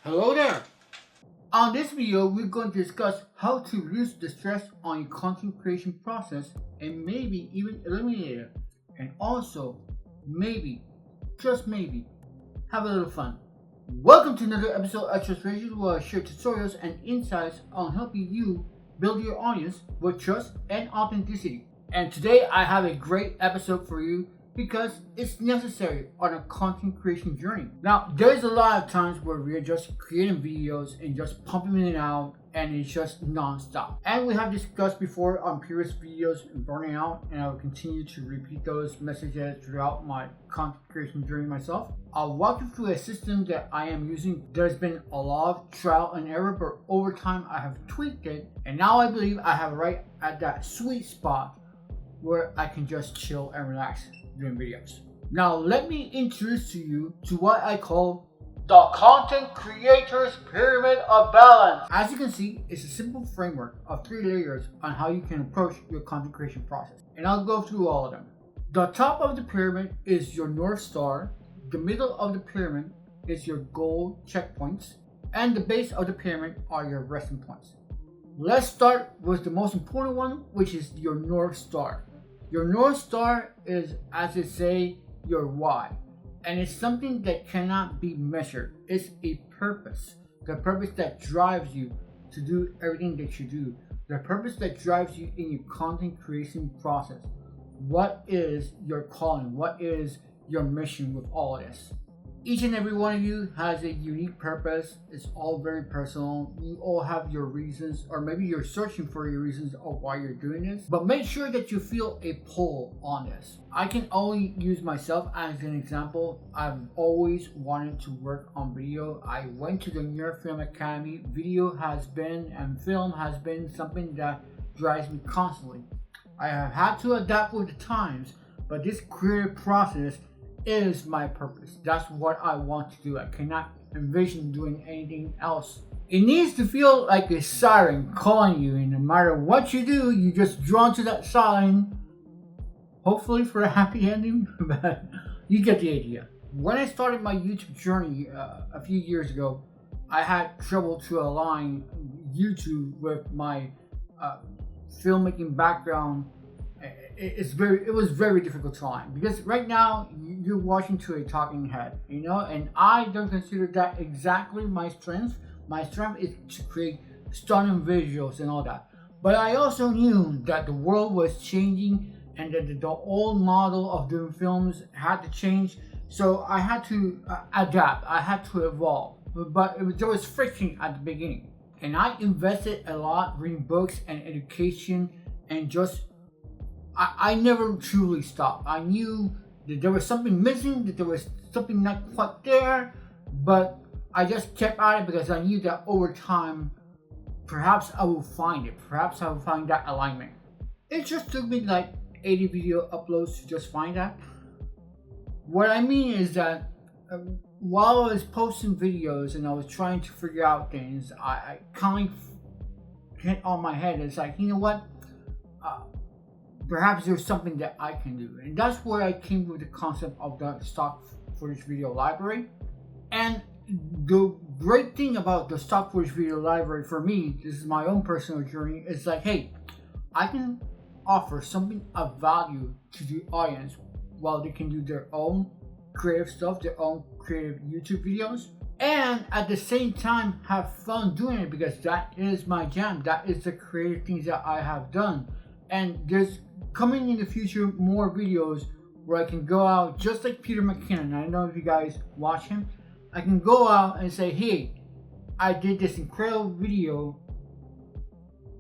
Hello there! On this video, we're going to discuss how to reduce the stress on your content creation process and maybe even eliminate it. And also, maybe, just maybe, have a little fun. Welcome to another episode of Trust Ratios, where I share tutorials and insights on helping you build your audience with trust and authenticity. And today I have a great episode for you because it's necessary on a content creation journey. Now, there's a lot of times where we're just creating videos and just pumping it out and it's just non-stop. And we have discussed before on previous videos in Burnout, and I will continue to repeat those messages throughout my content creation journey myself. I'll walk you through a system that I am using. There's been a lot of trial and error, but over time I have tweaked it, and now I believe I have right at that sweet spot where I can just chill and relax doing videos. Now let me introduce to you to what I call the content creator's pyramid of balance. As you can see, it's a simple framework of 3 layers on how you can approach your content creation process, and I'll go through all of them. The top of the pyramid is your North Star, the middle of the pyramid is your goal checkpoints, and the base of the pyramid are your resting points. Let's start with the most important one, which is your North Star. Your North Star is, as they say, your why. And it's something that cannot be measured. It's a purpose. The purpose that drives you to do everything that you do. The purpose that drives you in your content creation process. What is your calling? What is your mission with all of this? Each and every one of you has a unique purpose. It's all very personal. You all have your reasons, or maybe you're searching for your reasons of why you're doing this. But make sure that you feel a pull on this. I can only use myself as an example. I've always wanted to work on video. I went to the New York Film Academy. Video has been, and film has been, something that drives me constantly. I have had to adapt with the times, but this creative process is my purpose. That's what I want to do. I cannot envision doing anything else. It needs to feel like a siren calling you, and no matter what you do, you're just drawn to that siren. Hopefully for a happy ending, but you get the idea. When I started my YouTube journey a few years ago, I had trouble to align YouTube with my filmmaking background. It was very difficult to align, because right now you're watching to a talking head, and I don't consider that exactly my strength. My strength is to create stunning visuals and all that. But I also knew that the world was changing and that the old model of doing films had to change. So I had to adapt. I had to evolve. But there was friction at the beginning, and I invested a lot reading books and education, and just I never truly stopped. I knew that there was something missing, that there was something not quite there, but I just kept at it because I knew that over time, perhaps I will find it. Perhaps I will find that alignment. It just took me like 80 video uploads to just find that. What I mean is that while I was posting videos and I was trying to figure out things, I kind of hit on my head. It's like, you know what? Perhaps there's something that I can do. And that's where I came with the concept of the stock footage video library. And the great thing about the stock footage video library for me, this is my own personal journey, is like, hey, I can offer something of value to the audience while they can do their own creative stuff, their own creative YouTube videos, and at the same time have fun doing it, because that is my jam. That is the creative things that I have done. And there's coming in the future more videos where I can go out just like Peter McKinnon. I don't know if you guys watch him. I can go out and say, hey, I did this incredible video.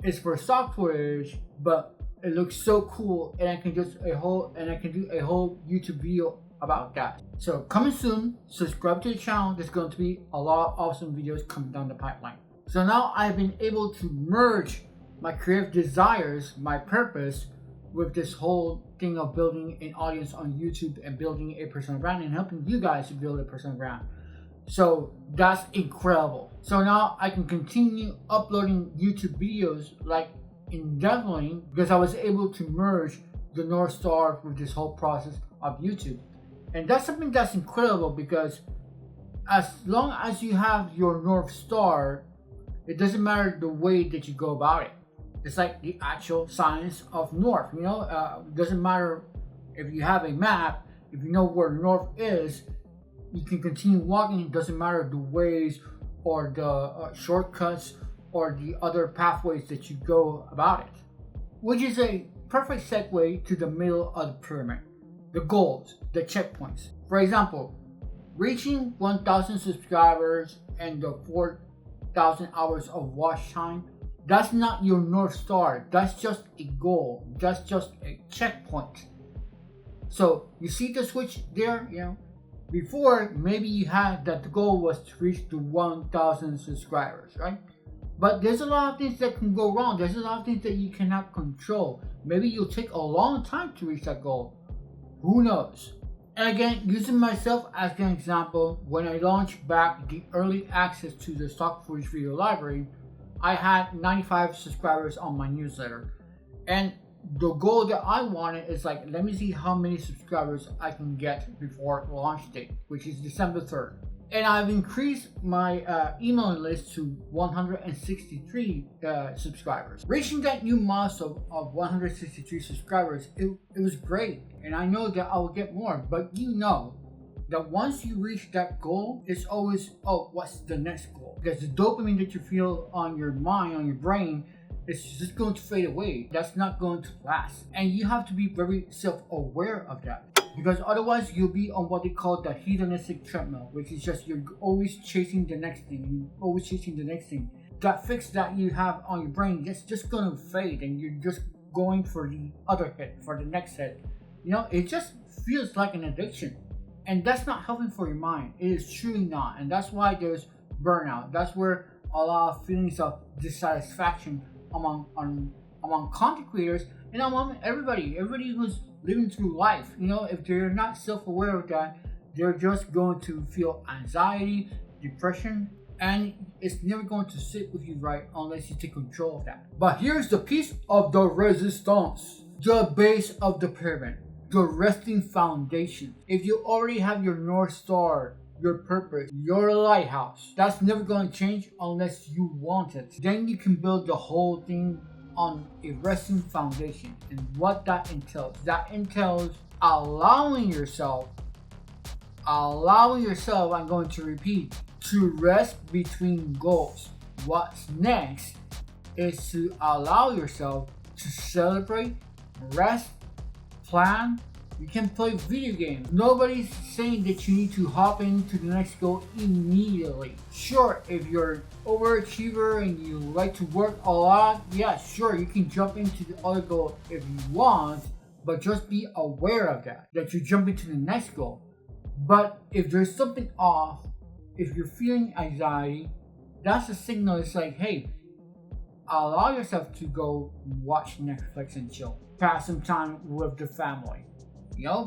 It's for stock footage, but it looks so cool, and I can do a whole YouTube video about that. So coming soon, subscribe to the channel. There's going to be a lot of awesome videos coming down the pipeline. So now I've been able to merge my creative desires, my purpose, with this whole thing of building an audience on YouTube and building a personal brand and helping you guys to build a personal brand. So that's incredible. So now I can continue uploading YouTube videos like indefinitely, because I was able to merge the North Star with this whole process of YouTube. And that's something that's incredible, because As long as you have your North Star, it doesn't matter the way that you go about it. It's like the actual science of North. It doesn't matter if you have a map, if you know where North is, you can continue walking. It doesn't matter the ways or the shortcuts or the other pathways that you go about it. Which is a perfect segue to the middle of the pyramid. The goals, the checkpoints. For example, reaching 1,000 subscribers and the 4,000 hours of watch time, that's not your North Star. That's just a goal. That's just a checkpoint. So you see the switch there, Before, maybe you had that the goal was to reach the 1,000 subscribers, right? But there's a lot of things that can go wrong. There's a lot of things that you cannot control. Maybe you'll take a long time to reach that goal. Who knows? And again, using myself as an example, when I launched back the early access to the stock footage video library, I had 95 subscribers on my newsletter. And the goal that I wanted is like, let me see how many subscribers I can get before launch date, which is December 3rd. And I've increased my email list to 163 subscribers. Reaching that new milestone of 163 subscribers, it was great. And I know that I will get more, but you know that once you reach that goal, it's always, oh, what's the next goal? Because the dopamine that you feel on your mind, on your brain, it's just going to fade away. That's not going to last. And you have to be very self-aware of that. Because otherwise you'll be on what they call the hedonistic treadmill, which is just you're always chasing the next thing. You're always chasing the next thing. That fix that you have on your brain, it's just going to fade and you're just going for the other hit, for the next hit. It just feels like an addiction. And that's not healthy for your mind. It is truly not. And that's why there's burnout. That's where a lot of feelings of dissatisfaction among content creators and among everybody who's living through life. If they're not self-aware of that, they're just going to feel anxiety, depression, and it's never going to sit with you right unless you take control of that. But here's the piece of the resistance, the base of the pyramid, the resting foundation. If you already have your North Star, your purpose, your lighthouse, that's never going to change unless you want it. Then you can build the whole thing on a resting foundation. And what that entails allowing yourself, I'm going to repeat, to rest between goals. What's next is to allow yourself to celebrate, rest, plan. You can play video games. Nobody's saying that you need to hop into the next goal immediately. Sure, if you're an overachiever and you like to work a lot, yeah, sure, you can jump into the other goal if you want, but just be aware of that you jump into the next goal. But if there's something off, if you're feeling anxiety, that's a signal. It's like, hey, allow yourself to go watch Netflix and chill. Pass some time with the family.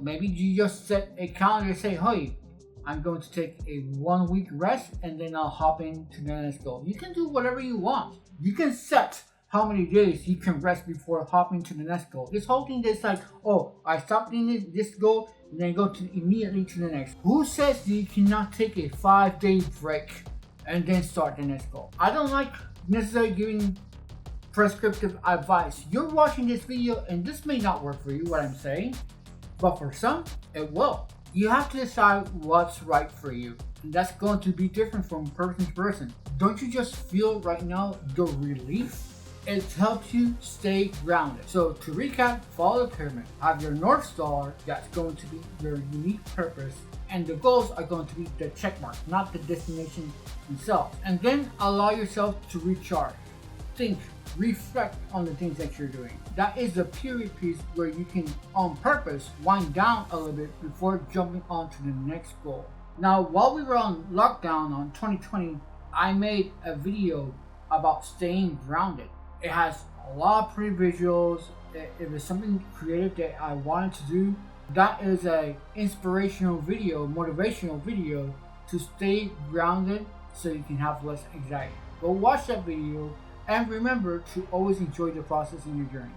Maybe you just set a calendar and say, hey, I'm going to take a 1 week rest and then I'll hop into the next goal. You can do whatever you want. You can set how many days you can rest before hopping to the next goal. This whole thing is like, oh, I stopped doing this goal and then go immediately to the next. Who says that you cannot take a 5-day break and then start the next goal? I don't like necessarily giving prescriptive advice. You're watching this video and this may not work for you, what I'm saying. But for some, it will. You have to decide what's right for you. And that's going to be different from person to person. Don't you just feel right now the relief? It helps you stay grounded. So to recap, follow the pyramid. Have your North Star, that's going to be your unique purpose. And the goals are going to be the check mark, not the destination themselves. And then allow yourself to recharge. Think, reflect on the things that you're doing. That is the period piece where you can, on purpose, wind down a little bit before jumping on to the next goal. Now, while we were on lockdown on 2020, I made a video about staying grounded. It has a lot of pretty visuals. It was something creative that I wanted to do. That is a inspirational video, motivational video to stay grounded so you can have less anxiety. Go watch that video. And remember to always enjoy the process in your journey.